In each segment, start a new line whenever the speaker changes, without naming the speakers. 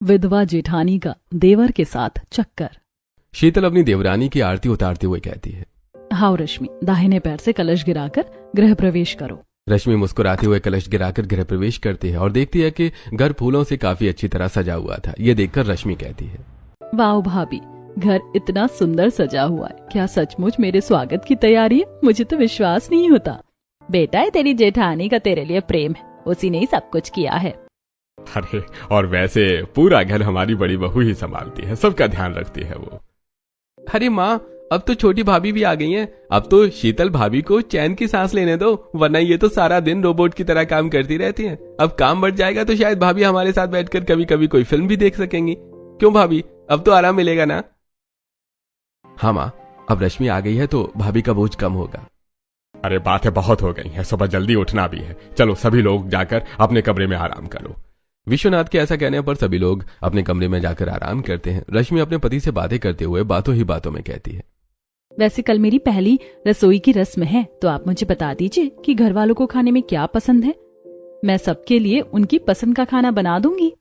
विधवा जेठानी का देवर के साथ चक्कर।
शीतल अपनी देवरानी की आरती उतारते हुए कहती है,
हाओ रश्मि, दाहिने पैर से कलश गिराकर गृह प्रवेश करो।
रश्मि मुस्कुराते हुए कलश गिराकर गृह प्रवेश करती है और देखती है कि घर फूलों से काफी अच्छी तरह सजा हुआ था। ये देखकर रश्मि कहती है,
वाह भाभी, घर इतना सुंदर सजा हुआ है, क्या सचमुच मेरे स्वागत की तैयारी है? मुझे तो विश्वास नहीं होता। बेटा, है तेरी जेठानी का तेरे लिए प्रेम है, उसी ने ही सब कुछ किया है।
अरे और वैसे पूरा घर हमारी बड़ी बहू ही संभालती है, सबका ध्यान रखती है वो। अरे माँ, अब तो छोटी भाभी भी आ गई हैं। अब तो शीतल भाभी को चैन की सांस लेने दो, वरना ये तो सारा दिन रोबोट की तरह काम करती रहती हैं। अब काम बढ़ जाएगा तो शायद भाभी हमारे साथ बैठकर कभी कभी कोई फिल्म भी देख सकेंगी। क्यों भाभी, अब तो आराम मिलेगा ना? हाँ माँ, अब रश्मि आ गई है तो भाभी का बोझ कम होगा। अरे बातें बहुत हो गई हैं, सुबह जल्दी उठना भी है। चलो सभी लोग जाकर अपने कमरे में आराम करो। विश्वनाथ के ऐसा कहने पर सभी लोग अपने कमरे में जाकर आराम करते हैं। रश्मि अपने पति से बातें करते हुए बातों ही बातों में कहती है,
वैसे कल मेरी पहली रसोई की रस्म है, तो आप मुझे बता दीजिए कि घर वालों को खाने में क्या पसंद है। मैं सबके लिए उनकी पसंद का खाना बना दूंगी।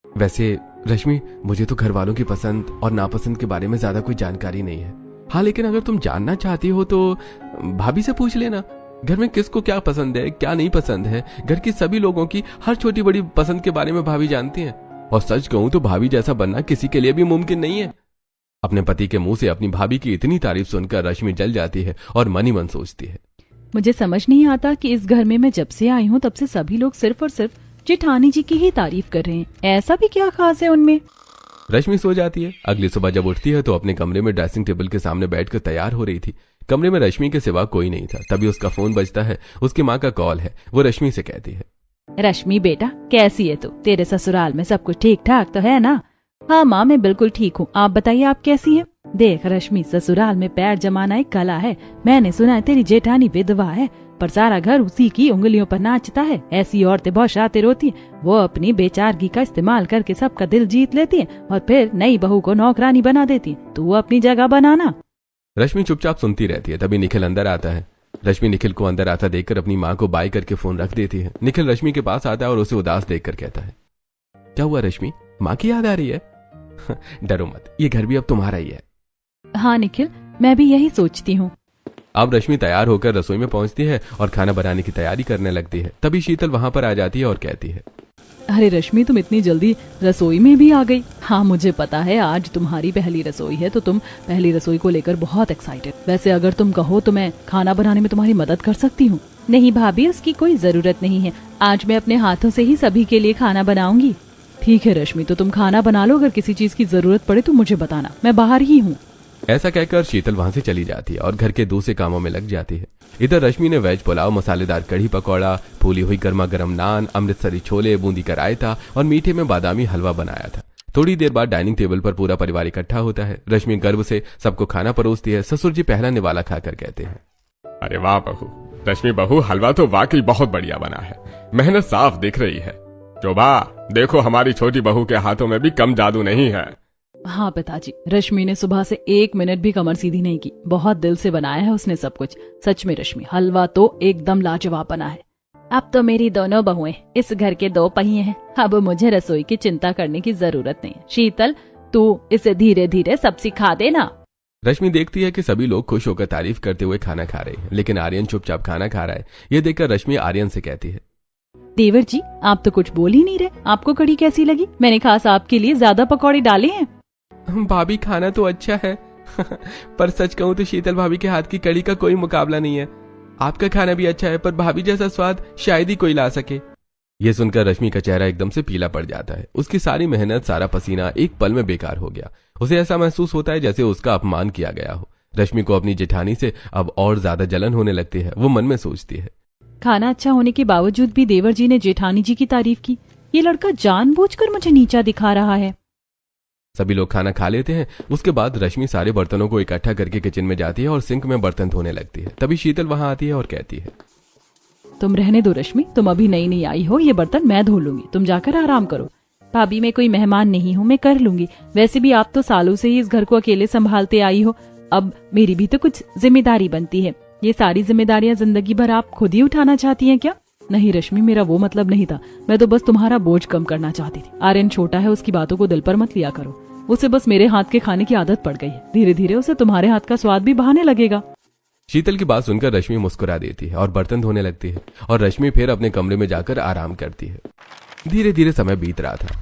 वैसे रश्मि, मुझे तो घर वालों की पसंद और नापसंद के बारे में ज्यादा कोई जानकारी नहीं है। हाँ, लेकिन अगर तुम जानना चाहती हो तो भाभी से पूछ लेना। घर में किसको क्या पसंद है, क्या नहीं पसंद है। घर की सभी लोगों की हर छोटी बड़ी पसंद के बारे में भाभी जानती हैं। और सच कहूं तो भाभी जैसा बनना किसी के लिए भी मुमकिन नहीं है। अपने पति के मुंह से अपनी भाभी की इतनी तारीफ सुनकर रश्मि जल जाती है और मन ही मन सोचती है,
मुझे समझ नहीं आता कि इस घर में मैं जब से आई हूँ तब से सभी लोग सिर्फ और सिर्फ जेठानी जी की ही तारीफ कर रहे हैं। ऐसा भी क्या खास है उनमें?
रश्मि सो जाती है। अगली सुबह जब उठती है तो अपने कमरे में ड्रेसिंग टेबल के सामने बैठकर तैयार हो रही थी। कमरे में रश्मि के सिवा कोई नहीं था। तभी उसका फोन बजता है। उसकी माँ का कॉल है। वो रश्मि से कहती है,
रश्मि बेटा, कैसी है तू? तेरे ससुराल में सब कुछ ठीक ठाक तो है ना? हाँ माँ, मैं बिल्कुल ठीक हूँ। आप बताइए, आप कैसी हैं? देख रश्मि, ससुराल में पैर जमाना एक कला है। मैंने सुना है तेरी जेठानी विधवा है, पर सारा घर उसी की उंगलियों पर नाचता है। ऐसी औरतें बहुत शातिर होती हैं। वो अपनी बेचारगी का इस्तेमाल करके सबका दिल जीत लेती हैं और फिर नई बहू को नौकरानी बना देती हैं। तू अपनी जगह बनाना।
रश्मि चुपचाप सुनती रहती है। तभी निखिल अंदर आता है। रश्मि निखिल को अंदर आता देखकर अपनी माँ को बाय करके फोन रख देती है। निखिल रश्मि के पास आता है और उसे उदास देखकर कहता है, क्या हुआ रश्मि, माँ की याद आ रही है? डरो मत, ये घर भी अब तुम्हारा ही है।
हाँ निखिल, मैं भी यही सोचती हूँ।
अब रश्मि तैयार होकर रसोई में पहुंचती है और खाना बनाने की तैयारी करने लगती है। तभी शीतल वहां पर आ जाती है और कहती है,
अरे रश्मि, तुम इतनी जल्दी रसोई में भी आ गई। हाँ मुझे पता है आज तुम्हारी पहली रसोई है, तो तुम पहली रसोई को लेकर बहुत एक्साइटेड। वैसे अगर तुम कहो तो मैं खाना बनाने में तुम्हारी मदद कर सकती हूँ। नहीं भाभी, उसकी कोई जरूरत नहीं है। आज मैं अपने हाथों से ही सभी के लिए खाना बनाऊंगी। ठीक है रश्मि, तो तुम खाना बना लो। अगर किसी चीज की जरूरत पड़े तो मुझे बताना, मैं बाहर ही हूँ।
ऐसा कहकर शीतल वहां से चली जाती है और घर के दूसरे कामों में लग जाती है। इधर रश्मि ने वेज पुलाव, मसालेदार कढ़ी पकौड़ा, फूली हुई गर्मा गर्म नान, अमृतसरी छोले, बूंदी का रायता और मीठे में बादामी हलवा बनाया था। थोड़ी देर बाद डाइनिंग टेबल पर पूरा परिवार इकट्ठा होता है। रश्मि गर्व से सबको खाना परोसती है। ससुर जी पहला निवाला खाकर कहते हैं, अरे वाह बहू, रश्मि बहू, हलवा तो वाकई बहुत बढ़िया बना है। मेहनत साफ दिख रही है। शोभा, देखो हमारी छोटी बहू के हाथों में भी कम जादू नहीं है।
हाँ पिताजी, रश्मि ने सुबह से 1 मिनट भी कमर सीधी नहीं की। बहुत दिल से बनाया है उसने सब कुछ। सच में रश्मि, हलवा तो एकदम लाजवाब बना है। अब तो मेरी दोनों बहुएं इस घर के 2 पहिए हैं। अब मुझे रसोई की चिंता करने की जरूरत नहीं है। शीतल, तू इसे धीरे धीरे सब सिखा देना।
रश्मि देखती है कि सभी लोग खुश होकर तारीफ करते हुए खाना खा रहे हैं, लेकिन आर्यन चुपचाप खाना खा रहा है। ये देखकर रश्मि आर्यन से कहती है,
देवर जी, आप तो कुछ बोल ही नहीं रहे। आपको कढ़ी कैसी लगी? मैंने खास आपके लिए ज्यादा पकौड़े डाले हैं।
भाभी, खाना तो अच्छा है पर सच कहूं तो शीतल भाभी के हाथ की कढ़ी का कोई मुकाबला नहीं है। आपका खाना भी अच्छा है, पर भाभी जैसा स्वाद शायद ही कोई ला सके। ये सुनकर रश्मि का चेहरा एकदम से पीला पड़ जाता है। उसकी सारी मेहनत, सारा पसीना एक पल में बेकार हो गया। उसे ऐसा महसूस होता है जैसे उसका अपमान किया गया हो। रश्मि को अपनी जेठानी से अब और ज्यादा जलन होने लगती है। वो मन में सोचती है,
खाना अच्छा होने के बावजूद भी देवर जी ने जेठानी जी की तारीफ की। ये लड़का जानबूझकर मुझे नीचा दिखा रहा है।
सभी लोग खाना खा लेते हैं। उसके बाद रश्मि सारे बर्तनों को इकट्ठा करके किचन में जाती है और सिंक में बर्तन धोने लगती है। तभी शीतल वहां आती है और कहती है,
तुम रहने दो रश्मि, तुम अभी नई नई आई हो, ये बर्तन मैं धो लूंगी। तुम जाकर आराम करो। भाभी, मैं कोई मेहमान नहीं हूँ, मैं कर लूंगी। वैसे भी आप तो सालों से ही इस घर को अकेले संभालते आई हो। अब मेरी भी तो कुछ जिम्मेदारी बनती है। ये सारी जिम्मेदारियां जिंदगी भर आप खुद ही उठाना चाहती हैं क्या? नहीं रश्मि, मेरा वो मतलब नहीं था। मैं तो बस तुम्हारा बोझ कम करना चाहती थी। आर्यन छोटा है, उसकी बातों को दिल पर मत लिया करो। उसे बस मेरे हाथ के खाने की आदत पड़ गई है। धीरे धीरे उसे तुम्हारे हाथ का स्वाद भी बहाने लगेगा।
शीतल की बात सुनकर रश्मि मुस्कुरा देती है और बर्तन धोने लगती है और रश्मि फिर अपने कमरे में जाकर आराम करती है। धीरे धीरे समय बीत रहा था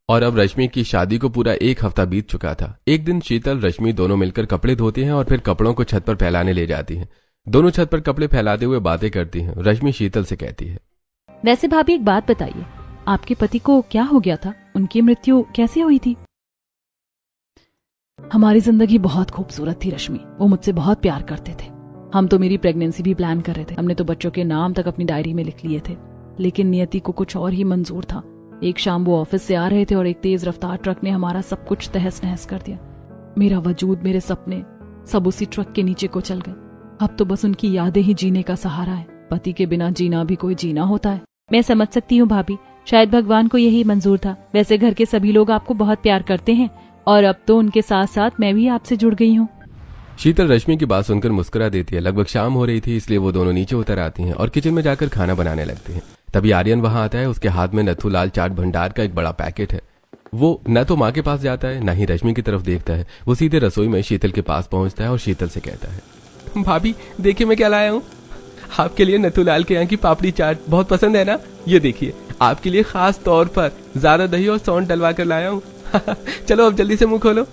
और अब रश्मि की शादी को पूरा 1 हफ्ता बीत चुका था। एक दिन शीतल रश्मि दोनों मिलकर कपड़े धोती हैं और फिर कपड़ों को छत पर फैलाने ले जाती हैं। दोनों छत पर कपड़े फैलाते हुए बातें करती हैं। रश्मि शीतल से कहती है,
वैसे भाभी एक बात बताइए, आपके पति को क्या हो गया था? उनकी मृत्यु कैसे हुई थी? हमारी जिंदगी बहुत खूबसूरत थी रश्मि, वो मुझसे बहुत प्यार करते थे। हम तो मेरी प्रेगनेंसी भी प्लान कर रहे थे। हमने तो बच्चों के नाम तक अपनी डायरी में लिख लिए थे, लेकिन नियति को कुछ और ही मंजूर था। एक शाम वो ऑफिस से आ रहे थे और एक तेज रफ्तार ट्रक ने हमारा सब कुछ तहस नहस कर दिया। मेरा वजूद, मेरे सपने सब उसी ट्रक के नीचे को चल गए। अब तो बस उनकी यादें ही जीने का सहारा है। पति के बिना जीना भी कोई जीना होता है। मैं समझ सकती हूँ भाभी, शायद भगवान को यही मंजूर था। वैसे घर के सभी लोग आपको बहुत प्यार करते हैं और अब तो उनके साथ साथ मैं भी आपसे जुड़ गई हूँ।
शीतल रश्मि की बात सुनकर मुस्कुरा देती है। लगभग शाम हो रही थी, इसलिए वो दोनों नीचे उतर आती हैं और किचन में जाकर खाना बनाने लगती हैं। तभी आर्यन वहां आता है। उसके हाथ में नथुलाल चाट भंडार का एक बड़ा पैकेट है। वो न तो माँ के पास जाता है, न ही रश्मि की तरफ देखता है। वो सीधे रसोई में शीतल के पास पहुंचता है और शीतल से कहता है, भाभी देखिए मैं क्या लाया हूँ। आपके लिए नथुलाल के यहाँ की पापड़ी चाट बहुत पसंद है ना? ये देखिए, आपके लिए खास तौर पर ज्यादा दही और सौंठ डलवा कर लाया हूँ। चलो अब जल्दी से मुंह खोलो।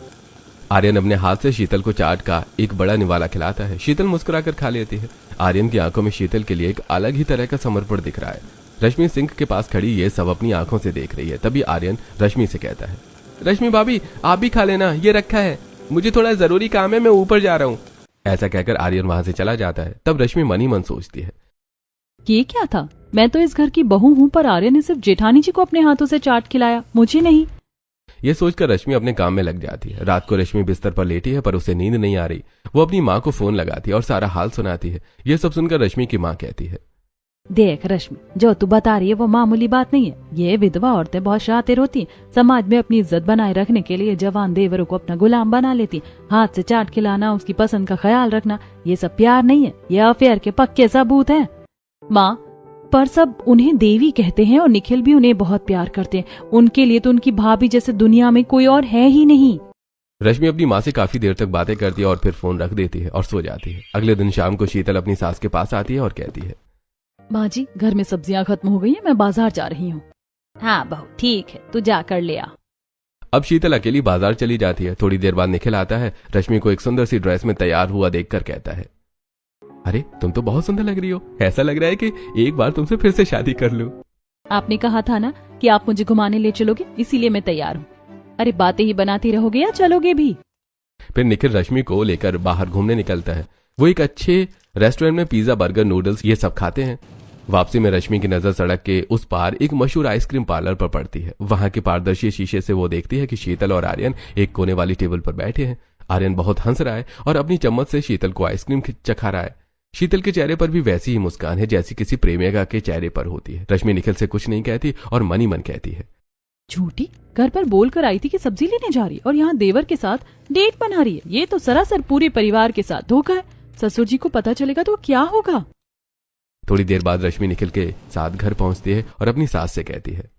आर्यन अपने हाथ से शीतल को चाट का एक बड़ा निवाला खिलाता है। शीतल मुस्कुराकर खा लेती है। आर्यन की आंखों में शीतल के लिए एक अलग ही तरह का समर्पण दिख रहा है। रश्मि सिंक के पास खड़ी ये सब अपनी आंखों से देख रही है। तभी आर्यन रश्मि से कहता है, रश्मि भाभी आप भी खा लेना, ये रखा है, मुझे थोड़ा जरूरी काम है, मैं ऊपर जा रहा हूँ। ऐसा कहकर आर्यन वहां से चला जाता है। तब रश्मि मन ही मन सोचती है,
ये क्या था? मैं तो इस घर की बहू हूँ, पर आर्यन ने सिर्फ जेठानी जी को अपने हाथों से चाट खिलाया, मुझे नहीं।
ये सोचकर रश्मि अपने काम में लग जाती है। रात को रश्मि बिस्तर पर लेटी है, पर उसे नींद नहीं आ रही। वो अपनी माँ को फोन लगाती है और सारा हाल सुनाती है। ये सब सुनकर रश्मि की माँ कहती है,
देख रश्मि, जो तू बता रही है वो मामूली बात नहीं है। ये विधवा औरतें बहुत शातिर होती हैं। समाज में अपनी इज्जत बनाए रखने के लिए जवान देवरों को अपना गुलाम बना लेती। हाथ से चाट खिलाना, उसकी पसंद का ख्याल रखना, ये सब प्यार नहीं है, ये अफेयर के पक्के सबूत हैं। माँ, पर सब उन्हें देवी कहते हैं और निखिल भी उन्हें बहुत प्यार करते हैं। उनके लिए तो उनकी भाभी जैसे दुनिया में कोई और है ही नहीं।
रश्मि अपनी माँ से काफी देर तक बातें करती है और फिर फोन रख देती है और सो जाती है। अगले दिन शाम को शीतल अपनी सास के पास आती है और कहती है,
माँ जी, घर में सब्जियां खत्म हो गई हैं, मैं बाजार जा रही हूँ। हाँ बहू, ठीक है, तू जाकर ले आ।
अब शीतल अकेली बाजार चली जाती है। थोड़ी देर बाद निखिल आता है। रश्मि को एक सुंदर सी ड्रेस में तैयार हुआ देखकर कहता है, अरे तुम तो बहुत सुंदर लग रही हो, ऐसा लग रहा है कि एक बार तुमसे फिर से शादी कर लूं।
आपने कहा था ना कि आप मुझे घुमाने ले चलोगे, इसीलिए मैं तैयार हूँ। अरे बातें ही बनाती रहोगे या चलोगे भी?
फिर निखिल रश्मि को लेकर बाहर घूमने निकलता है। वो एक अच्छे रेस्टोरेंट में पिज्जा, बर्गर, नूडल्स ये सब खाते हैं। वापसी में रश्मि की नजर सड़क के उस पार एक मशहूर आइसक्रीम पार्लर पर पड़ती है। वहां के पारदर्शी शीशे से वो देखती है कि शीतल और आर्यन एक कोने वाली टेबल पर बैठे हैं। आर्यन बहुत हंस रहा है और अपनी चम्मच से शीतल को आइसक्रीम चखा रहा है। शीतल के चेहरे पर भी वैसी ही मुस्कान है जैसी किसी प्रेमिका के चेहरे पर होती है। रश्मि निखिल से कुछ नहीं कहती और मन ही मन कहती है,
झूठी, घर पर बोल कर आई थी कि सब्जी लेने जा रही है और यहाँ देवर के साथ डेट बना रही है। ये तो सरासर पूरे परिवार के साथ धोखा है। ससुर जी को पता चलेगा तो क्या होगा?
थोड़ी देर बाद रश्मि निखिल के साथ घर पहुंचती है और अपनी सास से कहती है,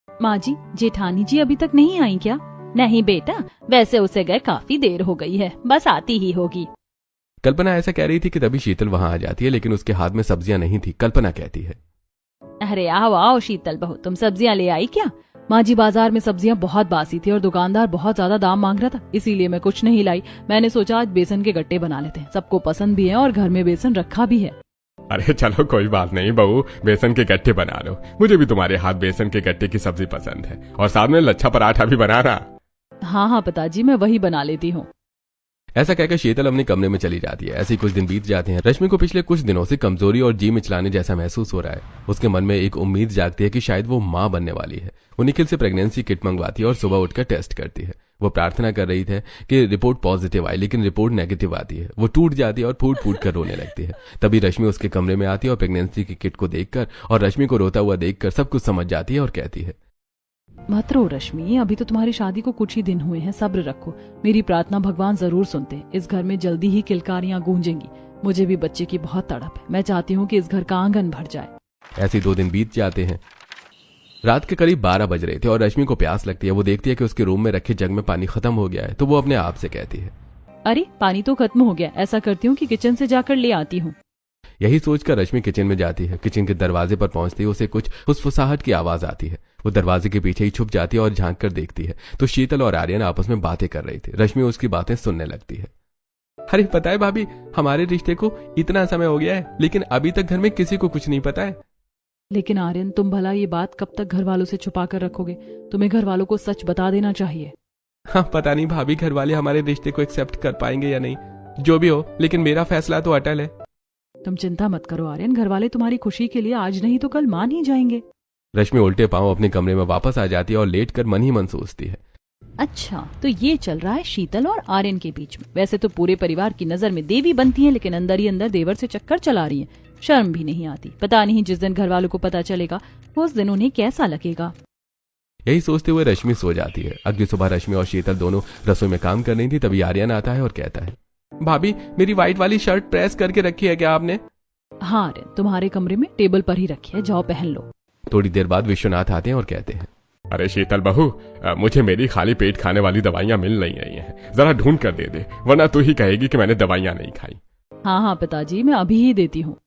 माँ जी, जेठानी जी अभी तक नहीं आई क्या? नहीं बेटा, वैसे उसे गए काफी देर हो गई है, बस आती ही होगी।
कल्पना ऐसा कह रही थी कि तभी शीतल वहां आ जाती है, लेकिन उसके हाथ में सब्जियां नहीं थी। कल्पना कहती है,
अरे आओ आओ शीतल बहू, तुम सब्जियां ले आई क्या? माँ जी, बाजार में सब्जियां बहुत बासी थी और दुकानदार बहुत ज्यादा दाम मांग रहा था, इसीलिए मैं कुछ नहीं लाई। मैंने सोचा आज बेसन के गट्टे बना लेते हैं, सबको पसंद भी है और घर में बेसन रखा भी है।
अरे चलो कोई बात नहीं बहू, बेसन के गट्टे बना लो। मुझे भी तुम्हारे हाथ बेसन के गट्टे की सब्जी पसंद है और साथ में लच्छा पराठा भी बनाना।
हाँ हाँ पिताजी, मैं वही बना लेती हूँ।
ऐसा कहकर शीतल अपने कमरे में चली जाती है। ऐसे ही कुछ दिन बीत जाते हैं। रश्मि को पिछले कुछ दिनों से कमजोरी और जी मिचलाने जैसा महसूस हो रहा है। उसके मन में एक उम्मीद जागती है कि शायद वो माँ बनने वाली है। वो निखिल से प्रेगनेंसी किट मंगवाती है और सुबह उठकर टेस्ट करती है। वो प्रार्थना कर रही थी कि रिपोर्ट पॉजिटिव आए, लेकिन रिपोर्ट नेगेटिव आती है। वो टूट जाती है और फूट फूट कर रोने लगती है। तभी रश्मि उसके कमरे में आती है और प्रेगनेंसी की किट को देखकर और रश्मि को रोता हुआ देखकर सब कुछ समझ जाती है और कहती है,
मत रो रश्मि, अभी तो तुम्हारी शादी को कुछ ही दिन हुए हैं, सब्र रखो। मेरी प्रार्थना भगवान जरूर सुनते हैं। इस घर में जल्दी ही किलकारियां गूंजेंगी। मुझे भी बच्चे की बहुत तड़प है। मैं चाहती हूँ कि इस घर का आंगन भर जाए।
ऐसे 2 दिन बीत जाते हैं। रात के करीब 12 बज रहे थे और रश्मि को प्यास लगती है। वो देखती है कि उसके रूम में रखे जग में पानी खत्म हो गया है, तो वो अपने आप से कहती है,
अरे पानी तो खत्म हो गया, ऐसा करती हूँ कि किचन से जाकर ले आती हूँ।
यही सोचकर रश्मि किचन में जाती है। किचन के दरवाजे पर पहुंचते ही उसे कुछ फुसफुसाहट की आवाज आती है। वो दरवाजे के पीछे ही छुप जाती है और झांक कर देखती है तो शीतल और आर्यन आपस में बातें कर रही थी। रश्मि उसकी बातें सुनने लगती है। अरे पता है भाभी, हमारे रिश्ते को इतना समय हो गया है लेकिन अभी तक घर में किसी को कुछ नहीं पता है।
लेकिन आर्यन, तुम भला ये बात कब तक घर वालों से छुपा कर रखोगे? तुम्हें घर वालों को सच बता देना चाहिए।
हाँ पता नहीं भाभी, घर वाले हमारे रिश्ते को एक्सेप्ट कर पाएंगे या नहीं। जो भी हो, लेकिन मेरा फैसला तो अटल है।
तुम चिंता मत करो आर्यन, घर वाले तुम्हारी खुशी के लिए आज नहीं तो कल मान ही जाएंगे।
रश्मि उल्टे पांव अपने कमरे में वापस आ जाती है और लेटकर मन ही मन सोचती है।
अच्छा, तो ये चल रहा है शीतल और आर्यन के बीच में। वैसे तो पूरे परिवार की नजर में देवी बनती हैं, लेकिन अंदर ही अंदर देवर से चक्कर चला रही हैं। शर्म भी नहीं आती। पता नहीं जिस दिन घर वालों को पता चलेगा उस दिन उन्हें कैसा लगेगा।
यही सोचते हुए रश्मि सो जाती है। अगली सुबह रश्मि और शीतल दोनों रसोई में काम कर रही थी। तभी आर्यन आता है और कहता है, भाभी मेरी व्हाइट वाली शर्ट प्रेस करके रखी है क्या आपने?
हाँ आर्यन, तुम्हारे कमरे में टेबल पर ही रखी है, जाओ पहन लो।
थोड़ी देर बाद विश्वनाथ आते हैं और कहते हैं, अरे शीतल बहू, मुझे मेरी खाली पेट खाने वाली दवाइयां मिल नहीं रही हैं, जरा ढूंढ कर दे दे, वरना तू ही कहेगी कि मैंने दवाइयां नहीं खाई।
हाँ हाँ पिताजी, मैं अभी ही देती हूँ।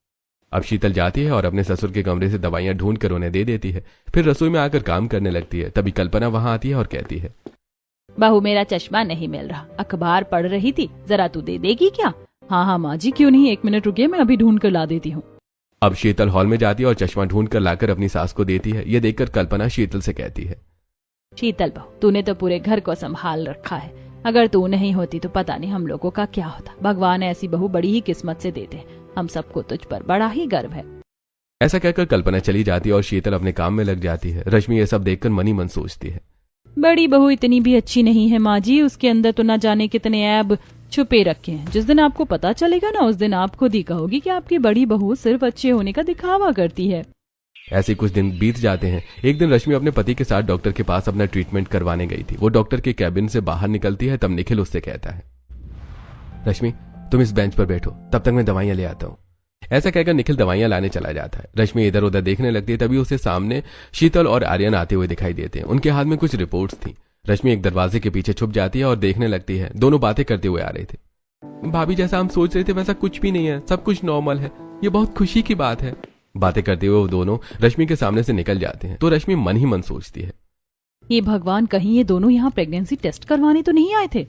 अब शीतल जाती है और अपने ससुर के कमरे से दवाइयां ढूंढ कर उन्हें दे देती है। फिर रसोई में आकर काम करने लगती है। तभी कल्पना वहां आती है और कहती है,
बहू मेरा चश्मा नहीं मिल रहा, अखबार पढ़ रही थी, जरा तू दे देगी क्या? हाँ हाँ माँ जी, क्यों नहीं, 1 मिनट रुकिए, मैं अभी ढूंढ कर ला देती हूँ।
अब शीतल हॉल में जाती है और चश्मा ढूंढ कर लाकर अपनी सास को देती है। ये देखकर कल्पना शीतल से कहती है,
शीतल बहू, तूने तो पूरे घर को संभाल रखा है। अगर तू नहीं होती तो पता नहीं हम लोगों का क्या होता। भगवान ऐसी बहू बड़ी ही किस्मत से देते हैं। हम सबको तुझ पर बड़ा ही गर्व है।
ऐसा कहकर कल्पना चली जाती है और शीतल अपने काम में लग जाती है। रश्मि ये सब देखकर मन ही मन सोचती है,
बड़ी बहू इतनी भी अच्छी नहीं है माँ जी, उसके अंदर तो न जाने कितने ऐब छुपे रखे हैं। जिस दिन आपको पता चलेगा ना, उस दिन आप खुद ही कहोगी कि आपकी बड़ी बहू सिर्फ अच्छे होने का दिखावा करती है।
ऐसे कुछ दिन बीत जाते हैं। एक दिन रश्मि अपने पति के साथ डॉक्टर के पास अपना ट्रीटमेंट करवाने गई थी। वो डॉक्टर के कैबिन से बाहर निकलती है। तब निखिल उससे कहता है, रश्मि तुम इस बेंच पर बैठो, तब तक मैं दवाइयां ले आता हूँ। ऐसा कहकर निखिल दवाइयां लाने चला जाता है। रश्मि इधर उधर देखने लगती है। तभी उसे सामने शीतल और आर्यन आते हुए दिखाई देते हैं। उनके हाथ में कुछ रिपोर्ट्स थी। रश्मि एक दरवाजे के पीछे छुप जाती है और देखने लगती है। दोनों बातें करते हुए आ रहे थे। भाभी जैसा हम सोच रहे थे वैसा कुछ भी नहीं है, सब कुछ नॉर्मल है, ये बहुत खुशी की बात है। बातें करते हुए वो दोनों रश्मि के सामने से निकल जाते हैं। तो रश्मि मन ही मन सोचती है,
ये भगवान, कहीं ये दोनों यहाँ प्रेगनेंसी टेस्ट करवाने तो नहीं आए थे?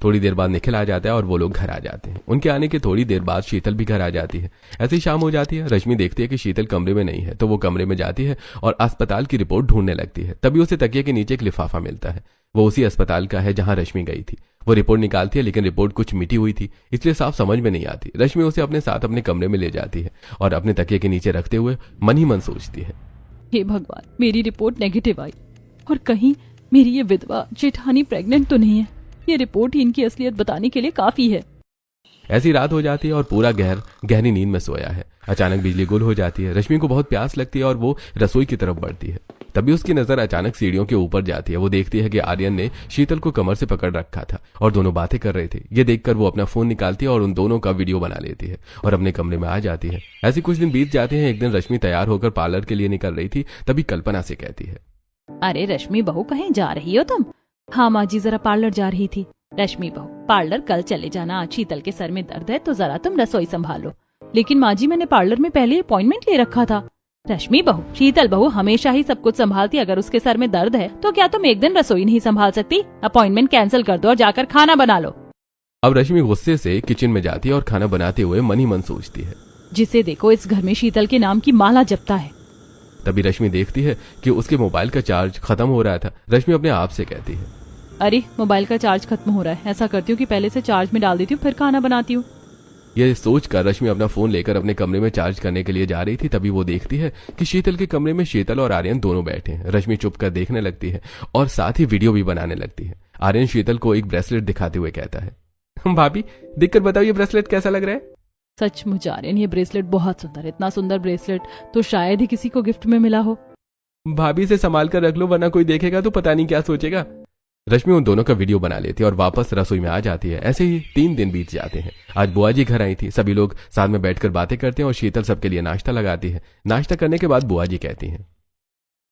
थोड़ी देर बाद निखिल आ जाता है और वो लोग घर आ जाते हैं। उनके आने के थोड़ी देर बाद शीतल भी घर आ जाती है। ऐसी शाम हो जाती है। रश्मि देखती है कि शीतल कमरे में नहीं है, तो वो कमरे में जाती है और अस्पताल की रिपोर्ट ढूंढने लगती है। तभी उसे तकिए के नीचे एक लिफाफा मिलता है। वो उसी अस्पताल का है जहां रश्मि गई थी। वो रिपोर्ट निकालती है, लेकिन रिपोर्ट कुछ मिटी हुई थी, इसलिए साफ समझ में नहीं आती। रश्मि उसे अपने साथ अपने कमरे में ले जाती है और अपने तकिए के नीचे रखते हुए मन ही मन सोचती है,
हे भगवान, मेरी रिपोर्ट नेगेटिव आई और कहीं मेरी ये विधवा जेठानी प्रेग्नेंट तो नहीं है। ये रिपोर्ट ही इनकी असलियत बताने के लिए काफी है।
ऐसी रात हो जाती है और पूरा घर गहरी नींद में सोया है। अचानक बिजली गुल हो जाती है। रश्मि को बहुत प्यास लगती है और वो रसोई की तरफ बढ़ती है। तभी उसकी नजर अचानक सीढ़ियों के ऊपर जाती है। वो देखती है कि आर्यन ने शीतल को कमर से पकड़ रखा था और दोनों बातें कर रहे थे। ये देखकर वो अपना फोन निकालती है और उन दोनों का वीडियो बना लेती है और अपने कमरे में आ जाती है। ऐसे कुछ दिन बीत जाते हैं। एक दिन रश्मि तैयार होकर पार्लर के लिए निकल रही थी। तभी कल्पना से कहती है,
अरे रश्मि बहू, कहीं जा रही हो तुम? हाँ माँ जी, जरा पार्लर जा रही थी। रश्मि बहू, पार्लर कल चले जाना, आज शीतल के सर में दर्द है तो जरा तुम रसोई संभालो। लेकिन माँ जी, मैंने पार्लर में पहले अपॉइंटमेंट ले रखा था। रश्मि बहू, शीतल बहू हमेशा ही सब कुछ संभालती, अगर उसके सर में दर्द है तो क्या तुम एक दिन रसोई नहीं संभाल सकती? अपॉइंटमेंट कैंसिल कर दो और जाकर खाना बना लो।
अब रश्मि गुस्से से किचन में जाती है और खाना बनाते हुए मन ही मन सोचती है,
जिसे देखो इस घर में शीतल के नाम की माला जपता है।
तभी रश्मि देखती है कि उसके मोबाइल का चार्ज खत्म हो रहा था। रश्मि अपने आप से कहती है,
अरे मोबाइल का चार्ज खत्म हो रहा है, ऐसा करती हूँ कि पहले से चार्ज में डाल देती हूँ, फिर खाना बनाती हूँ।
यह सोचकर रश्मि अपना फोन लेकर अपने कमरे में चार्ज करने के लिए जा रही थी। तभी वो देखती है कि शीतल के कमरे में शीतल और आर्यन दोनों बैठे हैं। रश्मि चुप कर देखने लगती है और साथ ही वीडियो भी बनाने लगती है। आर्यन शीतल को एक ब्रेसलेट दिखाते हुए कहता है, भाभी दिखकर बताओ ये ब्रेसलेट कैसा लग रहा है?
सचमुच आर्यन, ये ब्रेसलेट बहुत सुंदर है। इतना सुंदर ब्रेसलेट तो शायद ही किसी को गिफ्ट में मिला हो।
भाभी से संभाल कर रख लो, वरना कोई देखेगा तो पता नहीं क्या सोचेगा। रश्मि उन दोनों का वीडियो बना लेती है और वापस रसोई में आ जाती है। ऐसे ही 3 दिन बीत जाते हैं। आज बुआ जी घर आई थी। सभी लोग साथ में बैठकर बातें करते हैं और शीतल सबके लिए नाश्ता लगाती है। नाश्ता करने के बाद बुआ जी कहती हैं,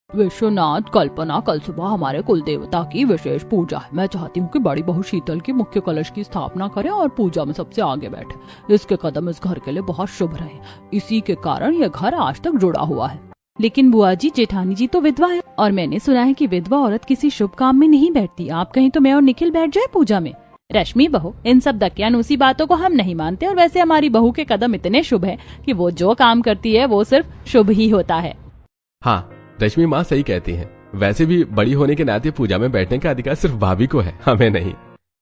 विश्वनाथ, कल्पना, कल सुबह हमारे कुल देवता की विशेष पूजा है। मैं चाहती हूँ कि बड़ी बहू शीतल की मुख्य कलश की स्थापना करें और पूजा में सबसे आगे बैठे। इसके कदम इस घर के लिए बहुत शुभ रहे। इसी के कारण यह घर आज तक जुड़ा हुआ है। लेकिन बुआ जी, जेठानी जी तो विधवा है और मैंने सुना है कि विधवा औरत किसी शुभ काम में नहीं बैठती। आप कहीं तो मैं और निखिल बैठ जाए पूजा में। रश्मि बहू, इन सब दकियानूसी बातों को हम नहीं मानते और वैसे हमारी बहू के कदम इतने शुभ है कि वो जो काम करती है वो सिर्फ शुभ ही होता है।
हाँ, रश्मि माँ सही कहती हैं। वैसे भी बड़ी होने के नाते पूजा में बैठने का अधिकार सिर्फ भाभी को है, हमें नहीं।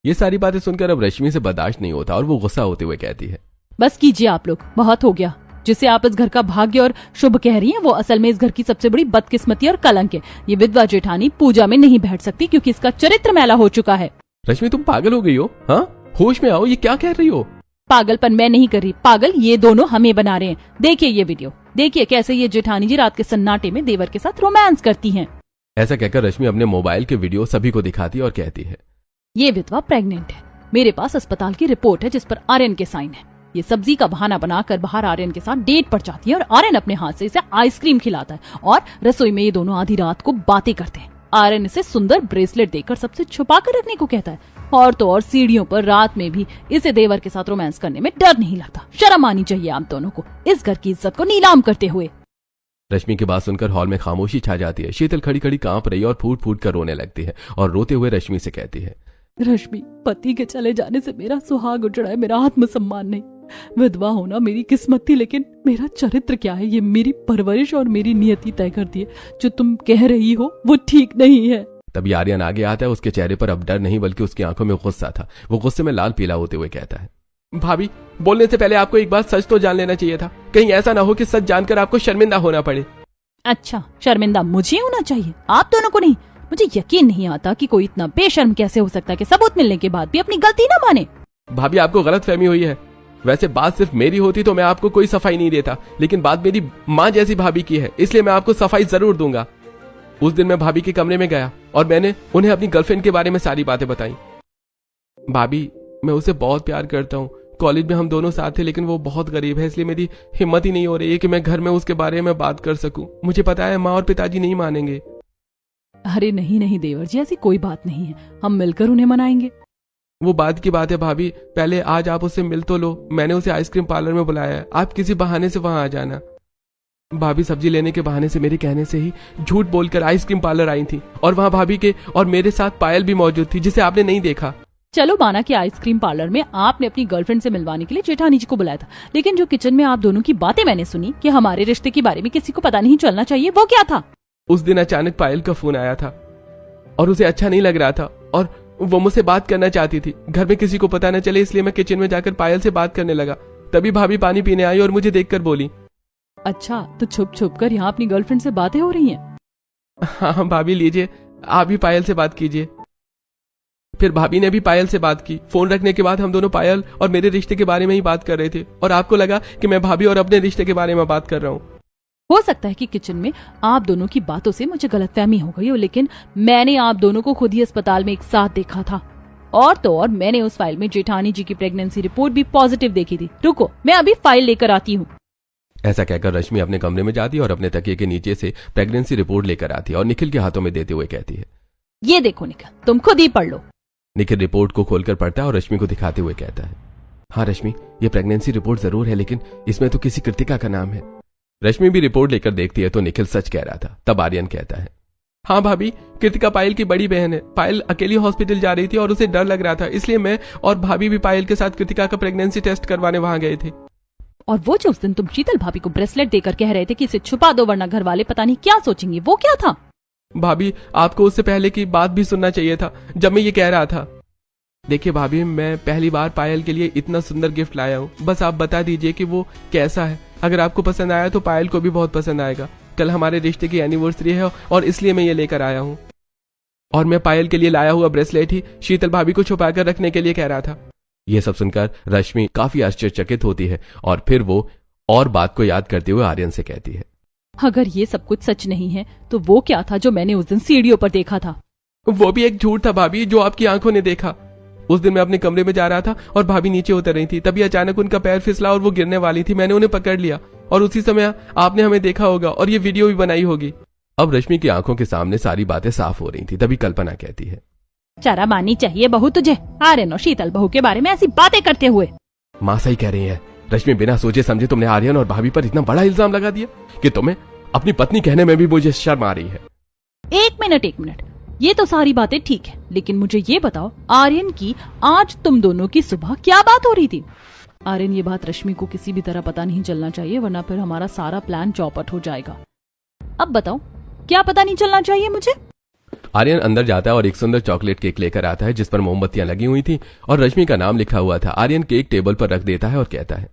ये सारी बातें सुनकर अब रश्मि से बर्दाश्त नहीं होता और वो गुस्सा होते हुए कहती है,
बस कीजिए आप लोग, बहुत हो गया। जिसे आप इस घर का भाग्य और शुभ कह रही हैं, वो असल में इस घर की सबसे बड़ी बदकिस्मती और कलंक है। ये विधवा जेठानी पूजा में नहीं बैठ सकती क्योंकि इसका चरित्र मैला हो चुका है।
रश्मि, तुम पागल हो गई हो? हाँ, होश में आओ, ये क्या कह रही हो?
पागलपन मैं नहीं कर रही, पागल ये दोनों हमें बना रहे हैं। देखिए ये वीडियो, देखिए कैसे ये जेठानी जी रात के सन्नाटे में देवर के साथ रोमांस करती हैं।
ऐसा कहकर रश्मि अपने मोबाइल के वीडियो सभी को दिखाती और कहती है,
ये विधवा प्रेग्नेंट है। मेरे पास अस्पताल की रिपोर्ट है जिस पर आर्यन के साइन है। ये सब्जी का बहाना बनाकर बाहर आर्यन के साथ डेट पर जाती है और आर्यन अपने हाथ से इसे आइसक्रीम खिलाता है और रसोई में ये दोनों आधी रात को बातें करते हैं। आर्यन इसे सुंदर ब्रेसलेट देकर सबसे छुपा कर रखने को कहता है। और तो और सीढ़ियों पर रात में भी इसे देवर के साथ रोमांस करने में डर नहीं लगता। शर्म आनी चाहिए आप दोनों को, इस घर की इज्जत को नीलाम करते हुए।
रश्मि की बात सुनकर हॉल में खामोशी छा जाती है। शीतल खड़ी खड़ी कांप रही है और फूट फूट कर रोने लगती है और रोते हुए रश्मि से कहती है,
रश्मि, पति के चले जाने से मेरा सुहाग उजड़ा है, मेरा आत्मसम्मान नहीं। विधवा होना मेरी किस्मत थी, लेकिन मेरा चरित्र क्या है ये मेरी परवरिश और मेरी नियति तय करती है। जो तुम कह रही हो वो ठीक नहीं है।
तभी आर्यन आगे आता है। उसके चेहरे पर अब डर नहीं बल्कि उसकी आंखों में गुस्सा था। वो गुस्से में लाल पीला होते हुए कहता है, भाभी, बोलने से पहले आपको एक बात सच तो जान लेना चाहिए था। कहीं ऐसा ना हो कि सच जानकर आपको शर्मिंदा होना पड़े।
अच्छा, शर्मिंदा मुझे होना चाहिए, आप दोनों को नहीं? मुझे यकीन नहीं आता कि कोई इतना बेशर्म कैसे हो सकता है कि सबूत मिलने के बाद भी अपनी गलती न माने।
भाभी, आपको गलतफहमी हुई है। वैसे बात सिर्फ मेरी होती तो मैं आपको कोई सफाई नहीं देता, लेकिन बात मेरी माँ जैसी भाभी की है, इसलिए मैं आपको सफाई जरूर दूंगा। उस दिन मैं भाभी के कमरे में गया और मैंने उन्हें अपनी गर्लफ्रेंड के बारे में सारी बातें बताई। भाभी, मैं उसे बहुत प्यार करता हूँ। कॉलेज में हम दोनों साथ थे, लेकिन वो बहुत गरीब है, इसलिए मेरी हिम्मत ही नहीं हो रही है कि मैं घर में उसके बारे में बात कर सकूं। मुझे पता है माँ और पिताजी नहीं मानेंगे।
अरे नहीं नहीं देवर जी, ऐसी कोई बात नहीं है, हम मिलकर उन्हें मनाएंगे।
वो बात की बात है भाभी, पहले आज आप उससे मिल तो लो। मैंने उसे आइसक्रीम पार्लर में बुलाया है, आप किसी बहाने से वहां आ जाना। भाभी सब्जी लेने के बहाने से मेरे कहने से ही झूठ बोलकर आइसक्रीम पार्लर आई थी और वहां भाभी के और मेरे साथ पायल भी मौजूद थी, जिसे आपने नहीं देखा।
चलो माना कि आइसक्रीम पार्लर में आपने अपनी गर्लफ्रेंड से मिलवाने के लिए जेठानी जी को बुलाया था, लेकिन जो किचन में आप दोनों की बातें मैंने सुनी कि हमारे रिश्ते के बारे में किसी को पता नहीं चलना चाहिए, वो क्या था?
उस दिन अचानक पायल का फोन आया था और उसे अच्छा नहीं लग रहा था और वो मुझसे बात करना चाहती थी। घर में किसी को पता न चले, इसलिए मैं किचन में जाकर पायल से बात करने लगा। तभी भाभी पानी पीने आई और मुझे देखकर बोली,
अच्छा, तो छुप छुप कर यहाँ अपनी गर्लफ्रेंड से बातें हो रही हैं?
हाँ भाभी, लीजिए, आप भी पायल से बात कीजिए। फिर भाभी ने भी पायल से बात की। फोन रखने के बाद हम दोनों पायल और मेरे रिश्ते के बारे में ही बात कर रहे थे और आपको लगा कि मैं भाभी और अपने रिश्ते के बारे में बात कर रहा हूँ।
हो सकता है कि किचन में आप दोनों की बातों से मुझे गलतफहमी हो गई हो, लेकिन मैंने आप दोनों को खुद ही अस्पताल में एक साथ देखा था। और तो और मैंने उस फाइल में जेठानी जी की प्रेगनेंसी रिपोर्ट भी पॉजिटिव देखी थी। रुको, मैं अभी फाइल लेकर आती हूँ।
ऐसा कहकर रश्मि अपने कमरे में जाती है और अपने तकिए के नीचे से प्रेगनेंसी रिपोर्ट लेकर आती है और निखिल के हाथों में देते हुए कहती है,
ये देखो निखिल, तुम खुद ही पढ़ लो।
निखिल रिपोर्ट को खोलकर पढ़ता है और रश्मि को दिखाते हुए कहता है, हाँ रश्मि, ये प्रेगनेंसी रिपोर्ट जरूर है, लेकिन इसमें तो किसी कृतिका का नाम है। रश्मि भी रिपोर्ट लेकर देखती है तो निखिल सच कह रहा था। तब आर्यन कहता है, हाँ भाभी, कृतिका पायल की बड़ी बहन है। पायल अकेली हॉस्पिटल जा रही थी और उसे डर लग रहा था, इसलिए मैं और भाभी भी पायल के साथ कृतिका का प्रेगनेंसी टेस्ट करवाने वहां गए थे।
और वो जो उस दिन तुम शीतल भाभी को ब्रेसलेट देकर कह रहे थे कि इसे छुपा दो वरना घर वाले पता नहीं क्या सोचेंगे, वो क्या था?
भाभी, आपको उससे पहले की बात भी सुनना चाहिए था जब मैं ये कह रहा था। देखिए भाभी, मैं पहली बार पायल के लिए इतना सुंदर गिफ्ट लाया हूँ। बस आप बता दीजिए कि वो कैसा है। अगर आपको पसंद आया तो पायल को भी बहुत पसंद आएगा। कल हमारे रिश्ते की एनिवर्सरी है और इसलिए मैं ये लेकर आया हूँ। और मैं पायल के लिए लाया हुआ ब्रेसलेट ही शीतल भाभी को छुपा कर रखने के लिए कह रहा था। ये सब सुनकर रश्मि काफी आश्चर्यचकित होती है और फिर वो और बात को याद करते हुए आर्यन से कहती है,
अगर ये सब कुछ सच नहीं है तो वो क्या था जो मैंने उस दिन सीढ़ियों पर देखा था?
वो भी एक झूठ था भाभी, जो आपकी आंखों ने देखा। उस दिन मैं अपने कमरे में जा रहा था और भाभी नीचे उतर रही थी, तभी अचानक उनका पैर फिसला और वो गिरने वाली थी। मैंने उन्हें पकड़ लिया और उसी समय आपने हमें देखा होगा और ये वीडियो भी बनाई होगी। अब रश्मि की आंखों के सामने सारी बातें साफ हो रही थी। तभी कल्पना कहती है,
शर्म आनी चाहिए बहू तुझे, आर्यन और शीतल बहू के बारे में ऐसी बातें करते हुए।
माँ सही कह रही है रश्मि, बिना सोचे समझे तुमने आर्यन और भाभी पर इतना बड़ा इल्जाम लगा दिया कि तुम्हें अपनी पत्नी कहने में भी मुझे शर्म आ रही है।
एक मिनट, ये तो सारी बातें ठीक है, लेकिन मुझे ये बताओ आर्यन की आज तुम दोनों की सुबह क्या बात हो रही थी? आर्यन, ये बात रश्मि को किसी भी तरह पता नहीं चलना चाहिए, वरना फिर हमारा सारा प्लान चौपट हो जाएगा। अब बताओ क्या पता नहीं चलना चाहिए मुझे?
आर्यन अंदर जाता है और एक सुंदर चॉकलेट केक लेकर आता है जिस पर मोमबत्तियां लगी हुई थी और रश्मि का नाम लिखा हुआ था। आर्यन केक टेबल पर रख देता है और कहता है,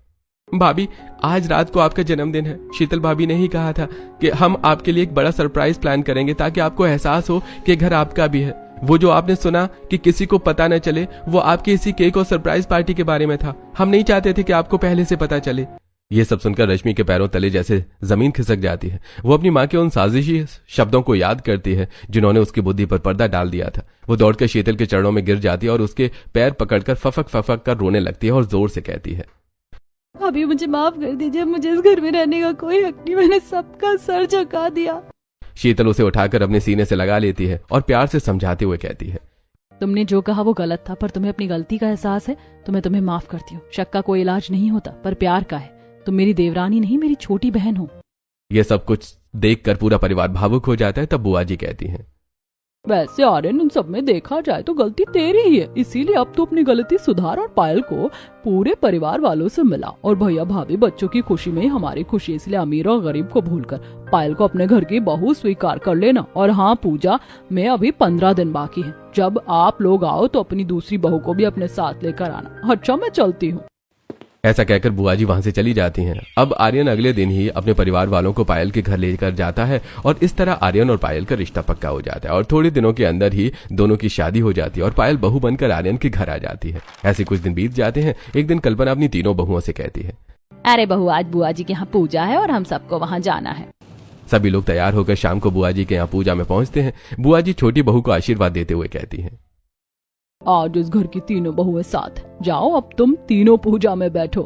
भाभी आज रात को आपका जन्मदिन है। शीतल भाभी ने ही कहा था कि हम आपके लिए एक बड़ा सरप्राइज प्लान करेंगे ताकि आपको एहसास हो कि घर आपका भी है। वो जो आपने सुना कि किसी को पता न चले, वो आपके इसी केक और सरप्राइज पार्टी के बारे में था। हम नहीं चाहते थे कि आपको पहले से पता चले। ये सब सुनकर रश्मि के पैरों तले जैसे जमीन खिसक जाती है। वो अपनी माँ के उन साजिशी शब्दों को याद करती है जिन्होंने उसकी बुद्धि पर पर्दा डाल दिया था। वो दौड़कर शीतल के चरणों में गिर जाती है और उसके पैर पकड़कर फफक कर रोने लगती है और जोर से कहती है,
अभी मुझे माफ कर दीजिए, मुझे इस घर में रहने का कोई हक नहीं, मैंने सबका सर झुका दिया।
शीतल उसे उठाकर अपने सीने से लगा लेती है और प्यार से समझाते हुए कहती है,
तुमने जो कहा वो गलत था, पर तुम्हें अपनी गलती का एहसास है तो मैं तुम्हें माफ करती हूँ। शक का कोई इलाज नहीं होता, पर प्यार का है। तुम मेरी देवरानी नहीं, मेरी छोटी बहन हो।
यह सब कुछ देखकर पूरा परिवार भावुक हो जाता है। तब बुआ जी कहती हैं,
वैसे आर्यन इन सब में देखा जाए तो गलती तेरी ही है, इसीलिए अब तो अपनी गलती सुधार और पायल को पूरे परिवार वालों से मिला। और भैया भाभी बच्चों की खुशी में ही हमारी खुशी, इसलिए अमीर और गरीब को भूलकर पायल को अपने घर की बहू स्वीकार कर लेना। और हाँ, पूजा में अभी 15 दिन बाकी है। जब आप लोग आओ तो अपनी दूसरी बहू को भी अपने साथ लेकर आना। अच्छा, मैं चलती हूँ।
ऐसा कहकर बुआ जी वहां से चली जाती हैं। अब आर्यन अगले दिन ही अपने परिवार वालों को पायल के घर लेकर जाता है और इस तरह आर्यन और पायल का रिश्ता पक्का हो जाता है और थोड़े दिनों के अंदर ही दोनों की शादी हो जाती है और पायल बहू बनकर आर्यन के घर आ जाती है। ऐसे कुछ दिन बीत जाते हैं। एक दिन कल्पना अपनी तीनों बहुओं से कहती है,
अरे बहू, आज बुआ जी के यहाँ पूजा है और हम सबको वहाँ जाना है।
सभी लोग तैयार होकर शाम को बुआ जी के यहाँ पूजा में पहुंचते हैं। बुआ जी छोटी बहू को आशीर्वाद देते हुए कहती है,
आज इस घर की तीनों बहुएं साथ, जाओ अब तुम तीनों पूजा में बैठो।